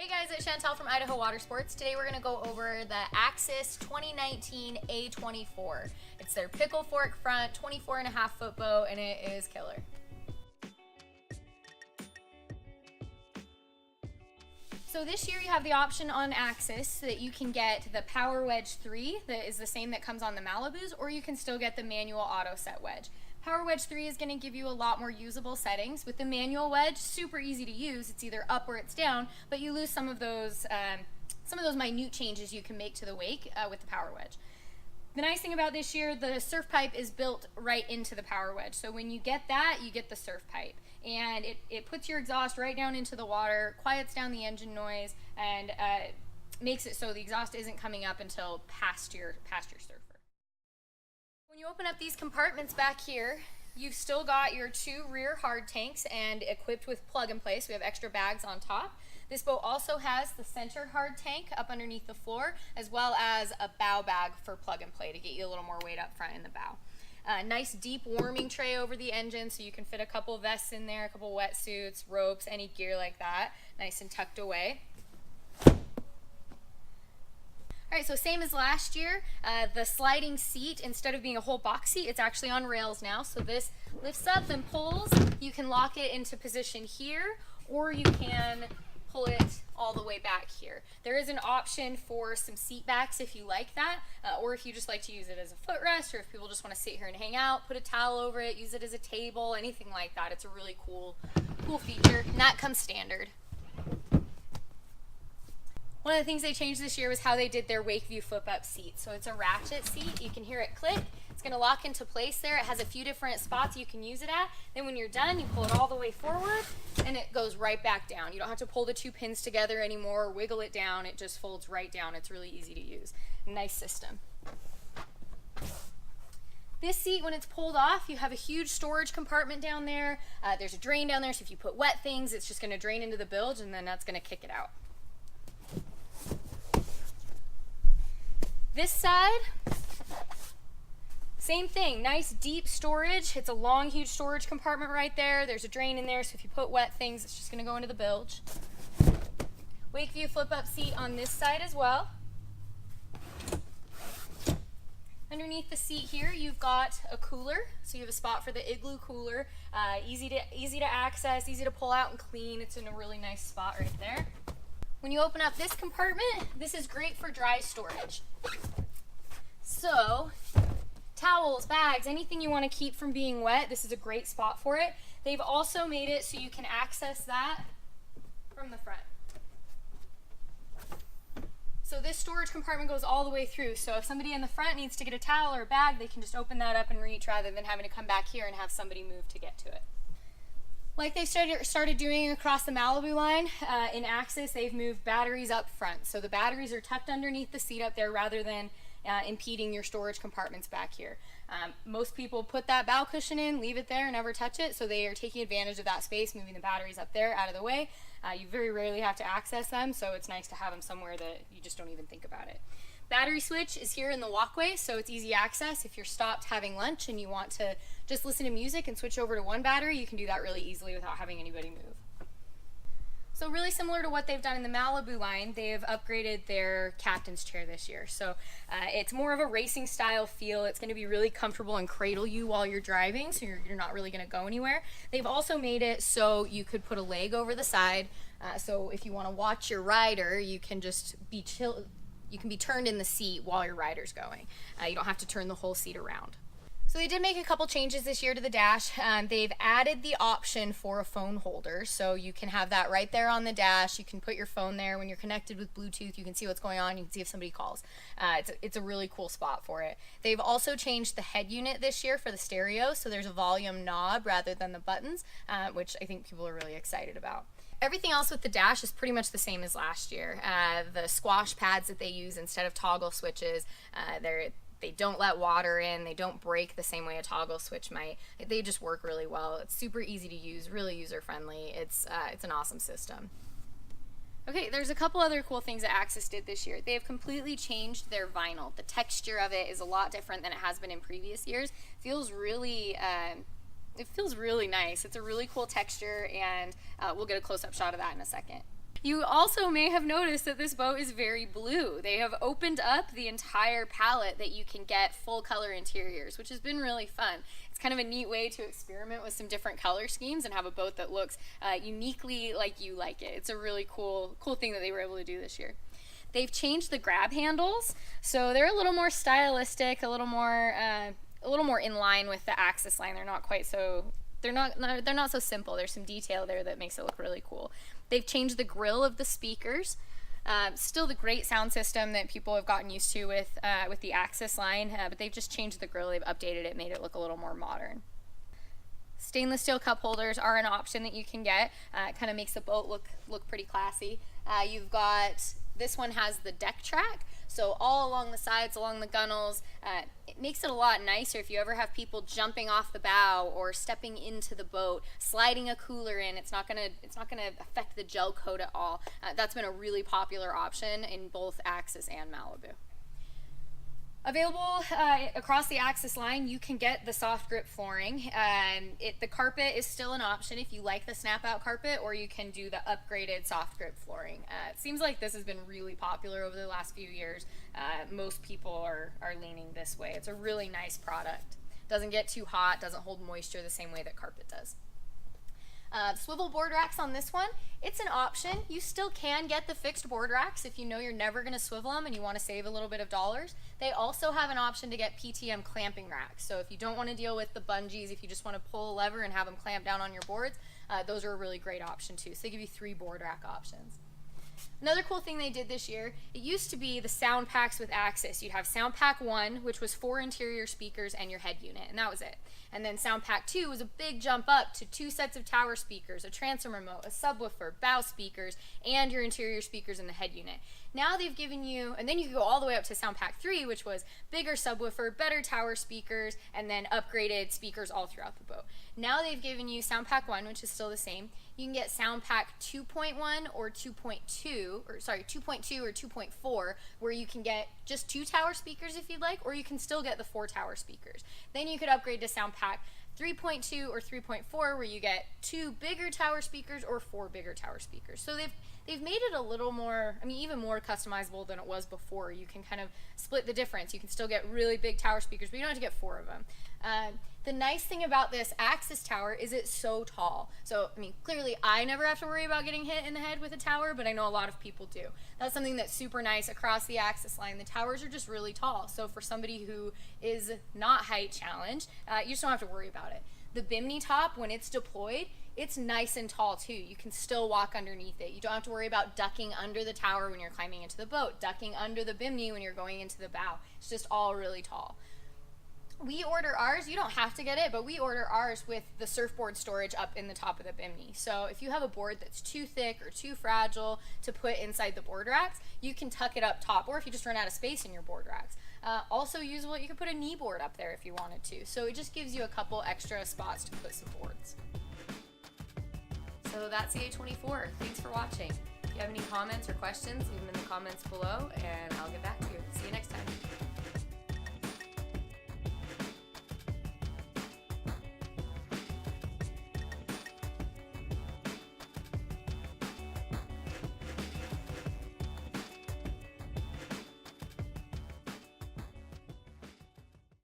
Hey guys, it's Chantel from Idaho Water Sports. Today we're going to go over the Axis 2019 A24. It's their pickle fork front, 24.5-foot boat, and it is killer. So this year you have the option on Axis that you can get the Power Wedge 3 that is the same that comes on the Malibus, or you can still get the manual auto set wedge. Power Wedge 3 is going to give you a lot more usable settings. With the manual wedge, super easy to use. It's either up or it's down, but you lose some of those minute changes you can make to the wake with the Power Wedge. The nice thing about this year, the surf pipe is built right into the Power Wedge. So when you get that, you get the surf pipe. And it puts your exhaust right down into the water, quiets down the engine noise, and makes it so the exhaust isn't coming up until past your surfer. When you open up these compartments back here, you've still got your two rear hard tanks and equipped with plug and play, so we have extra bags on top. This boat also has the center hard tank up underneath the floor, as well as a bow bag for plug and play to get you a little more weight up front in the bow. Nice deep warming tray over the engine, so you can fit a couple vests in there, a couple wetsuits, ropes, any gear like that, nice and tucked away. Alright, so same as last year, the sliding seat, instead of being a whole box seat, it's actually on rails now. So this lifts up and pulls. You can lock it into position here, or you can pull it all the way back here. There is an option for some seat backs if you like that, or if you just like to use it as a footrest, or if people just want to sit here and hang out, put a towel over it, use it as a table, anything like that. It's a really cool feature, and that comes standard. One of the things they changed this year was how they did their wake view flip up seat. So it's a ratchet seat. You can hear it click. It's going to lock into place there. It has a few different spots you can use it at. Then when you're done, you pull it all the way forward and it goes right back down. You don't have to pull the two pins together anymore or wiggle it down. It just folds right down. It's really easy to use. Nice system. This seat, when it's pulled off, you have a huge storage compartment down there. There's a drain down there, so if you put wet things, it's just going to drain into the bilge and then that's going to kick it out. This side, same thing, nice deep storage. It's a long, huge storage compartment right there. There's a drain in there, so if you put wet things, it's just gonna go into the bilge. Wakeview flip-up seat on this side as well. Underneath the seat here, you've got a cooler, so you have a spot for the Igloo cooler. Easy to access, easy to pull out and clean. It's in a really nice spot right there. When you open up this compartment, this is great for dry storage. So, towels, bags, anything you want to keep from being wet, this is a great spot for it. They've also made it so you can access that from the front. So this storage compartment goes all the way through, so if somebody in the front needs to get a towel or a bag, they can just open that up and reach rather than having to come back here and have somebody move to get to it. Like they started doing across the Malibu line, in Axis, they've moved batteries up front. So the batteries are tucked underneath the seat up there rather than impeding your storage compartments back here. Most people put that bow cushion in, leave it there, and never touch it. So they are taking advantage of that space, moving the batteries up there out of the way. You very rarely have to access them, so it's nice to have them somewhere that you just don't even think about it. Battery switch is here in the walkway, so it's easy access. If you're stopped having lunch and you want to just listen to music and switch over to one battery, you can do that really easily without having anybody move. So really similar to what they've done in the Malibu line, they've upgraded their captain's chair this year. So it's more of a racing style feel. It's going to be really comfortable and cradle you while you're driving, so you're not really going to go anywhere. They've also made it so you could put a leg over the side, so if you want to watch your rider, you can just be chill. You can be turned in the seat while your rider's going. You don't have to turn the whole seat around. So they did make a couple changes this year to the dash. They've added the option for a phone holder, so you can have that right there on the dash. You can put your phone there when you're connected with Bluetooth. You can see what's going on. You can see if somebody calls. It's a really cool spot for it. They've also changed the head unit this year for the stereo, so there's a volume knob rather than the buttons, which I think people are really excited about. Everything else with the dash is pretty much the same as last year. The squash pads that they use instead of toggle switches, they don't let water in, they don't break the same way a toggle switch might. They just work really well. It's super easy to use, really user friendly. It's an awesome system. Okay, there's a couple other cool things that Axis did this year. They have completely changed their vinyl. The texture of it is a lot different than it has been in previous years. It feels really nice. It's a really cool texture, and we'll get a close-up shot of that in a second. You also may have noticed that this boat is very blue. They have opened up the entire palette that you can get full color interiors, which has been really fun. It's kind of a neat way to experiment with some different color schemes and have a boat that looks uniquely like you like it. It's a really cool thing that they were able to do this year. They've changed the grab handles, so they're a little more stylistic, a little more in line with the Axis line. They're not quite so they're not so simple. There's some detail there that makes it look really cool. They've changed the grill of the speakers. Still the great sound system that people have gotten used to with the Axis line, but they've just changed the grill. They've updated it, made it look a little more modern. Stainless steel cup holders are an option that you can get. It kind of makes the boat look pretty classy. You've got, this one has the deck track, so all along the sides, along the gunnels, it makes it a lot nicer if you ever have people jumping off the bow or stepping into the boat, sliding a cooler in. It's not gonna affect the gel coat at all. That's been a really popular option in both Axis and Malibu. Available across the Axis line, you can get the soft grip flooring. The carpet is still an option if you like the snap out carpet, or you can do the upgraded soft grip flooring. It seems like this has been really popular over the last few years. Most people are leaning this way. It's a really nice product. Doesn't get too hot, doesn't hold moisture the same way that carpet does. Swivel board racks on this one, it's an option. You still can get the fixed board racks if you know you're never going to swivel them and you want to save a little bit of dollars. They also have an option to get PTM clamping racks. So if you don't want to deal with the bungees, if you just want to pull a lever and have them clamp down on your boards, those are a really great option too. So they give you 3 board rack options. Another cool thing they did this year, it used to be the sound packs with Axis. You'd have Sound Pack 1, which was 4 interior speakers and your head unit, and that was it. And then Sound Pack 2 was a big jump up to 2 sets of tower speakers, a transom remote, a subwoofer, bow speakers, and your interior speakers in the head unit. Now they've given you, and then you can go all the way up to Sound Pack 3, which was bigger subwoofer, better tower speakers, and then upgraded speakers all throughout the boat. Now they've given you Sound Pack 1, which is still the same. You can get Sound Pack 2.1 or 2.2, or 2.4, where you can get just 2 tower speakers if you'd like, or you can still get the 4 tower speakers. Then you could upgrade to Sound Pack 3.2 or 3.4, where you get 2 bigger tower speakers or 4 bigger tower speakers. So they've made it a little more, even more customizable than it was before. You can kind of split the difference. You can still get really big tower speakers, but you don't have to get 4 of them. The nice thing about this Axis tower is it's so tall. So, clearly I never have to worry about getting hit in the head with a tower, but I know a lot of people do. That's something that's super nice across the Axis line. The towers are just really tall. So for somebody who is not height challenged, you just don't have to worry about it. The bimini top, when it's deployed, it's nice and tall too. You can still walk underneath it. You don't have to worry about ducking under the tower when you're climbing into the boat, ducking under the bimini when you're going into the bow. It's just all really tall. We order ours, you don't have to get it, but we order ours with the surfboard storage up in the top of the bimini. So if you have a board that's too thick or too fragile to put inside the board racks, you can tuck it up top, or if you just run out of space in your board racks. Also usable, you can put a knee board up there if you wanted to. So it just gives you a couple extra spots to put some boards. So that's the A24. Thanks for watching. If you have any comments or questions, leave them in the comments below, and I'll get back to you. See you next time.